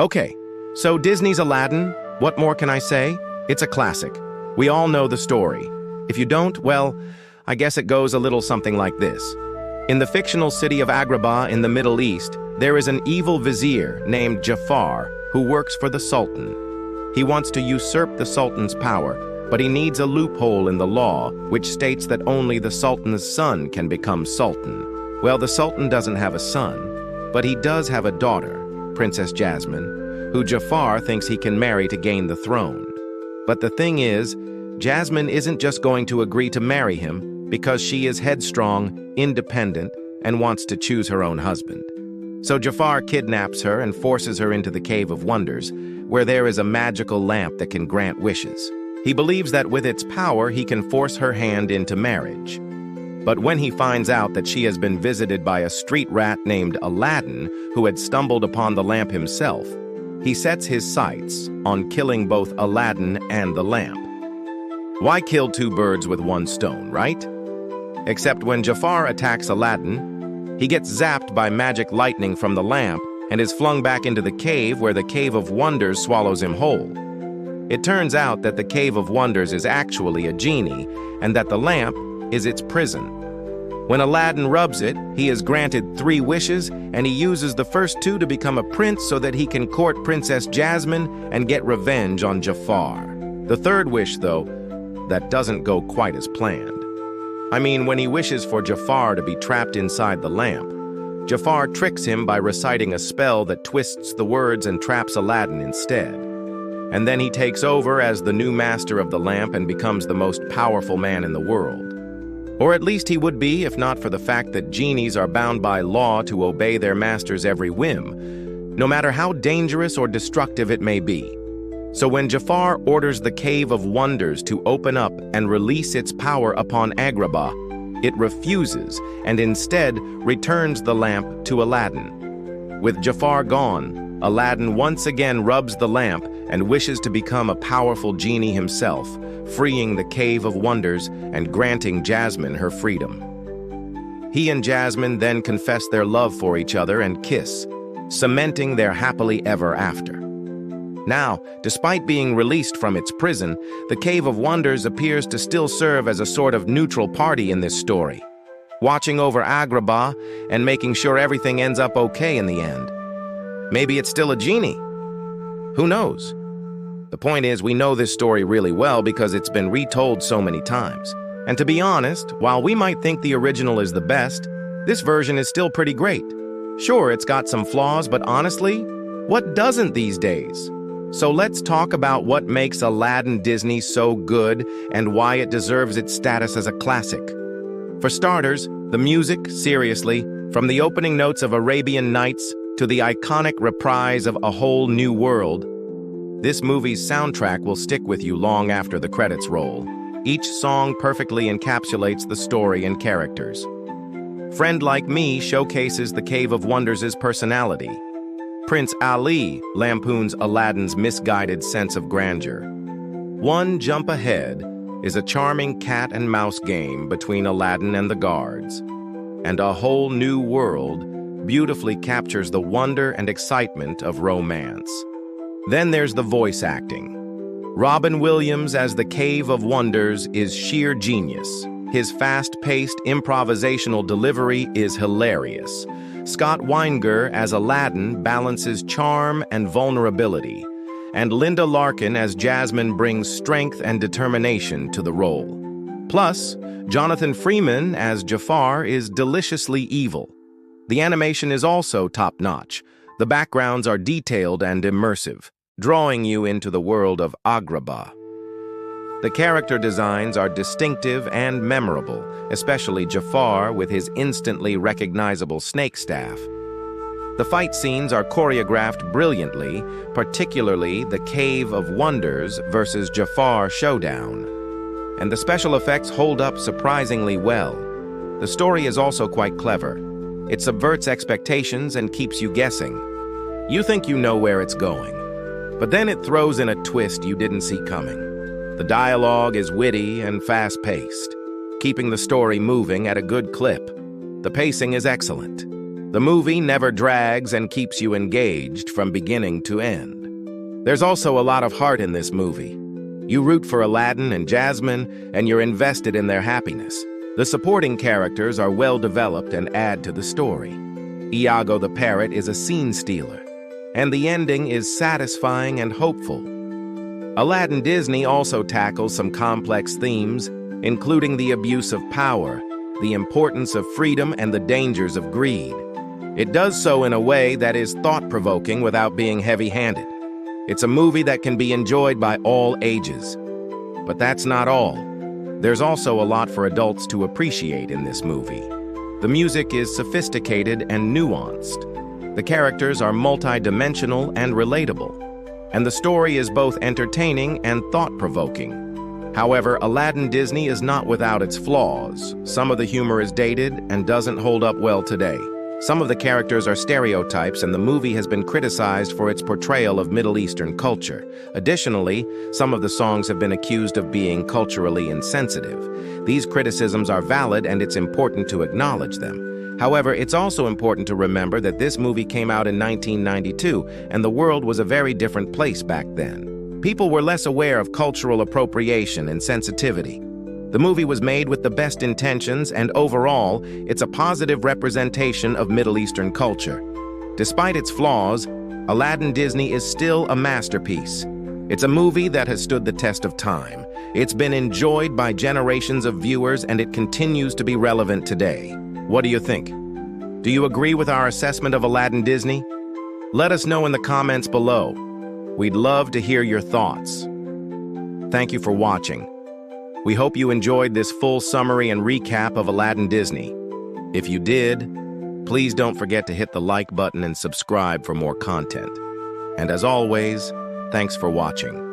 Okay, so Disney's Aladdin, what more can I say? It's a classic. We all know the story. If you don't, well, I guess it goes a little something like this. In the fictional city of Agrabah in the Middle East, there is an evil vizier named Jafar who works for the Sultan. He wants to usurp the Sultan's power, but he needs a loophole in the law which states that only the Sultan's son can become Sultan. Well, the Sultan doesn't have a son, but he does have a daughter, Princess Jasmine, who Jafar thinks he can marry to gain the throne. But the thing is, Jasmine isn't just going to agree to marry him because she is headstrong, independent, and wants to choose her own husband. So Jafar kidnaps her and forces her into the Cave of Wonders, where there is a magical lamp that can grant wishes. He believes that with its power he can force her hand into marriage. But when he finds out that she has been visited by a street rat named Aladdin, who had stumbled upon the lamp himself, he sets his sights on killing both Aladdin and the lamp. Why kill two birds with one stone, right? Except when Jafar attacks Aladdin, he gets zapped by magic lightning from the lamp and is flung back into the cave where the Cave of Wonders swallows him whole. It turns out that the Cave of Wonders is actually a genie and that the lamp is its prison. When Aladdin rubs it, he is granted 3 wishes, and he uses the first 2 to become a prince so that he can court Princess Jasmine and get revenge on Jafar. The 3rd wish, though, that doesn't go quite as planned. I mean, when he wishes for Jafar to be trapped inside the lamp, Jafar tricks him by reciting a spell that twists the words and traps Aladdin instead. And then he takes over as the new master of the lamp and becomes the most powerful man in the world. Or at least he would be if not for the fact that genies are bound by law to obey their master's every whim, no matter how dangerous or destructive it may be. So when Jafar orders the Cave of Wonders to open up and release its power upon Agrabah, it refuses and instead returns the lamp to Aladdin. With Jafar gone, Aladdin once again rubs the lamp and wishes to become a powerful genie himself, freeing the Cave of Wonders and granting Jasmine her freedom. He and Jasmine then confess their love for each other and kiss, cementing their happily ever after. Now, despite being released from its prison, the Cave of Wonders appears to still serve as a sort of neutral party in this story, watching over Agrabah and making sure everything ends up okay in the end. Maybe it's still a genie. Who knows? The point is, we know this story really well because it's been retold so many times. And to be honest, while we might think the original is the best, this version is still pretty great. Sure, it's got some flaws, but honestly, what doesn't these days? So let's talk about what makes Aladdin Disney so good and why it deserves its status as a classic. For starters, the music, seriously, from the opening notes of Arabian Nights to the iconic reprise of A Whole New World, this movie's soundtrack will stick with you long after the credits roll. Each song perfectly encapsulates the story and characters. Friend Like Me showcases the Cave of Wonders' personality. Prince Ali lampoons Aladdin's misguided sense of grandeur. One Jump Ahead is a charming cat and mouse game between Aladdin and the guards. And A Whole New World beautifully captures the wonder and excitement of romance. Then there's the voice acting. Robin Williams as the Cave of Wonders is sheer genius. His fast-paced improvisational delivery is hilarious. Scott Weinger as Aladdin balances charm and vulnerability. And Linda Larkin as Jasmine brings strength and determination to the role. Plus, Jonathan Freeman as Jafar is deliciously evil. The animation is also top-notch. The backgrounds are detailed and immersive, drawing you into the world of Agrabah. The character designs are distinctive and memorable, especially Jafar with his instantly recognizable snake staff. The fight scenes are choreographed brilliantly, particularly the Cave of Wonders versus Jafar showdown. And the special effects hold up surprisingly well. The story is also quite clever. It subverts expectations and keeps you guessing. You think you know where it's going, but then it throws in a twist you didn't see coming. The dialogue is witty and fast-paced, keeping the story moving at a good clip. The pacing is excellent. The movie never drags and keeps you engaged from beginning to end. There's also a lot of heart in this movie. You root for Aladdin and Jasmine, and you're invested in their happiness. The supporting characters are well developed and add to the story. Iago the parrot is a scene stealer, and the ending is satisfying and hopeful. Aladdin Disney also tackles some complex themes, including the abuse of power, the importance of freedom, and the dangers of greed. It does so in a way that is thought-provoking without being heavy-handed. It's a movie that can be enjoyed by all ages. But that's not all. There's also a lot for adults to appreciate in this movie. The music is sophisticated and nuanced. The characters are multi-dimensional and relatable. And the story is both entertaining and thought-provoking. However, Aladdin Disney is not without its flaws. Some of the humor is dated and doesn't hold up well today. Some of the characters are stereotypes, and the movie has been criticized for its portrayal of Middle Eastern culture. Additionally, some of the songs have been accused of being culturally insensitive. These criticisms are valid, and it's important to acknowledge them. However, it's also important to remember that this movie came out in 1992, and the world was a very different place back then. People were less aware of cultural appropriation and sensitivity. The movie was made with the best intentions, and overall, it's a positive representation of Middle Eastern culture. Despite its flaws, Aladdin Disney is still a masterpiece. It's a movie that has stood the test of time. It's been enjoyed by generations of viewers, and it continues to be relevant today. What do you think? Do you agree with our assessment of Aladdin Disney? Let us know in the comments below. We'd love to hear your thoughts. Thank you for watching. We hope you enjoyed this full summary and recap of Aladdin Disney. If you did, please don't forget to hit the like button and subscribe for more content. And as always, thanks for watching.